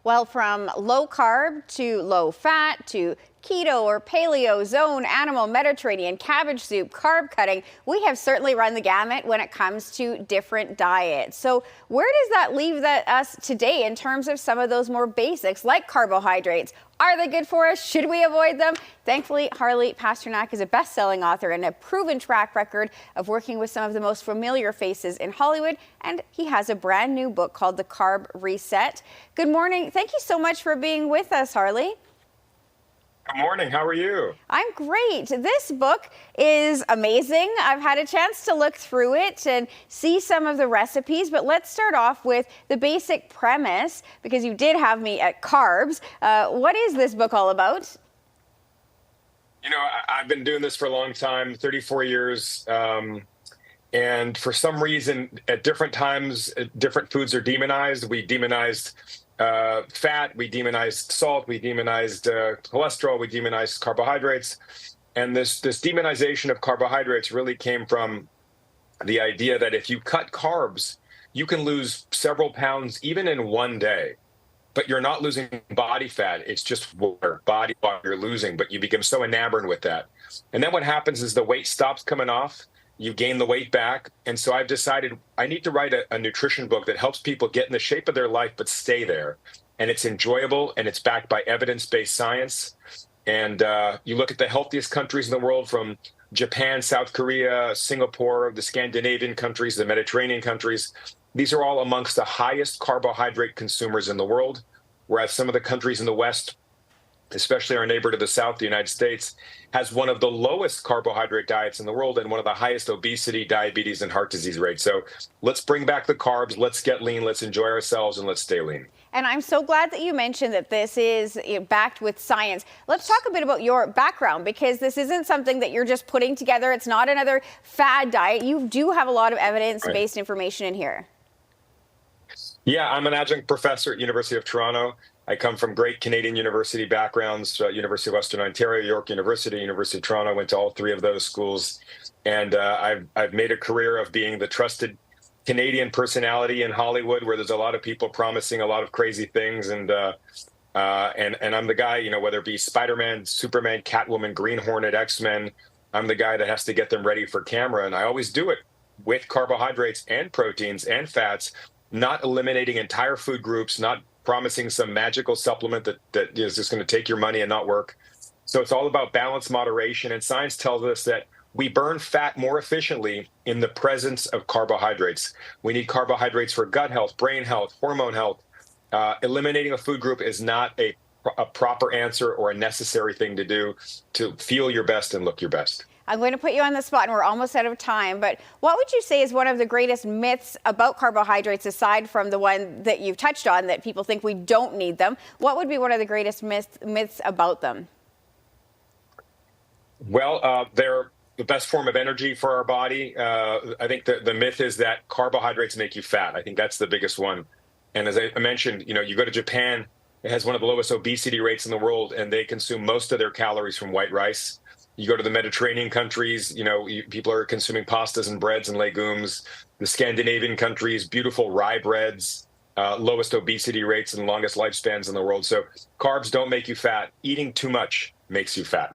Well, from low carb to low fat to keto or paleo, zone, animal, Mediterranean, cabbage soup, carb cutting, we have certainly run the gamut when it comes to different diets. So where does that leave us today in terms of some of those more basics like carbohydrates? Are they good for us? Should we avoid them? Thankfully, Harley Pasternak is a best-selling author and a proven track record of working with some of the most familiar faces in Hollywood, and he has a brand new book called The Carb Reset. Good morning. Thank you so much for being with us, Harley. Good morning. How are you? I'm great. This book is amazing. I've had a chance to look through it and see some of the recipes, but let's start off with the basic premise because you did have me at carbs. What is this book all about? You know, I've been doing this for a long time, 34 years. And for some reason, at different times, different foods are demonized. We demonized fat, we demonized salt, we demonized cholesterol, we demonized carbohydrates. And this demonization of carbohydrates really came from the idea that if you cut carbs, you can lose several pounds even in one day. But you're not losing body fat. It's just body water you're losing, but you become so enamored with that. And then what happens is the weight stops coming off. You gain the weight back. And so I've decided I need to write a nutrition book that helps people get in the shape of their life, but stay there. And it's enjoyable and it's backed by evidence-based science. And you look at the healthiest countries in the world, from Japan, South Korea, Singapore, the Scandinavian countries, the Mediterranean countries. These are all amongst the highest carbohydrate consumers in the world, whereas some of the countries in the West, especially our neighbor to the south, the United States, has one of the lowest carbohydrate diets in the world and one of the highest obesity, diabetes, and heart disease rates. So let's bring back the carbs, let's get lean, let's enjoy ourselves, and let's stay lean. And I'm so glad that you mentioned that this is backed with science. Let's talk a bit about your background, because this isn't something that you're just putting together. It's not another fad diet. You do have a lot of evidence-based information in here. Yeah, I'm an adjunct professor at University of Toronto. I come from great Canadian university backgrounds, University of Western Ontario, York University, University of Toronto. Went to all three of those schools. And I've made a career of being the trusted Canadian personality in Hollywood, where there's a lot of people promising a lot of crazy things. And I'm the guy, you know, whether it be Spider-Man, Superman, Catwoman, Green Hornet, X-Men, I'm the guy that has to get them ready for camera. And I always do it with carbohydrates and proteins and fats, not eliminating entire food groups, not promising some magical supplement that is just going to take your money and not work. So it's all about balance, moderation. And science tells us that we burn fat more efficiently in the presence of carbohydrates. We need carbohydrates for gut health, brain health, hormone health. Eliminating a food group is not a proper answer or a necessary thing to do to feel your best and look your best. I'm going to put you on the spot, and we're almost out of time, but what would you say is one of the greatest myths about carbohydrates, aside from the one that you've touched on, that people think we don't need them? What would be one of the greatest myths about them? Well, they're the best form of energy for our body. I think the myth is that carbohydrates make you fat. I think that's the biggest one. And as I mentioned, you know, you go to Japan, it has one of the lowest obesity rates in the world, and they consume most of their calories from white rice. You go to the Mediterranean countries, you know, people are consuming pastas and breads and legumes. The Scandinavian countries, beautiful rye breads, lowest obesity rates and longest lifespans in the world. So carbs don't make you fat. Eating too much makes you fat.